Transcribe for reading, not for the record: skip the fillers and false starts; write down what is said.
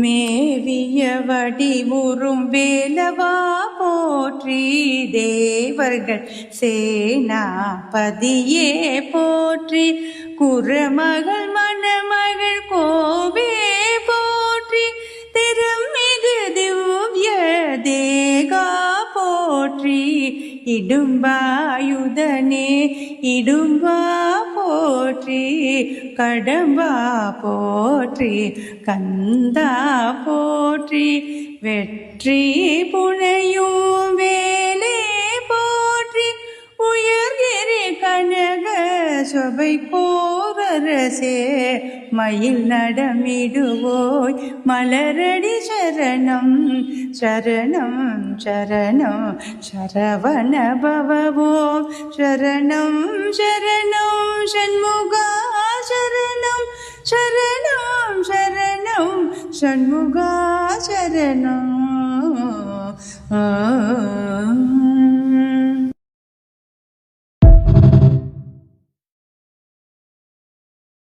மேவிய வடிவுறும் வேலவா போற்றி, தேவர்கள் சேனாபதியே போற்றி, குறமகள் மணமகள் கோவே போற்றி, திருமிகு திவ்ய தேகா போற்றி, இடும்பாயுதனே இடும்பா போற்றி, கடம்பா போற்றி, கந்தா போற்றி, வெற்றி புனையும் வேலே போற்றி, உயர்கிரி கனக சபை போரரசே, மயில் நடமிடுவோய் மலரடி சரணம் சரணம் சரணம், சரவண பவவோ சரணம் சரணம், சண்முகா சரணம் சரணம் சரணம், சண்முகா சரணம்.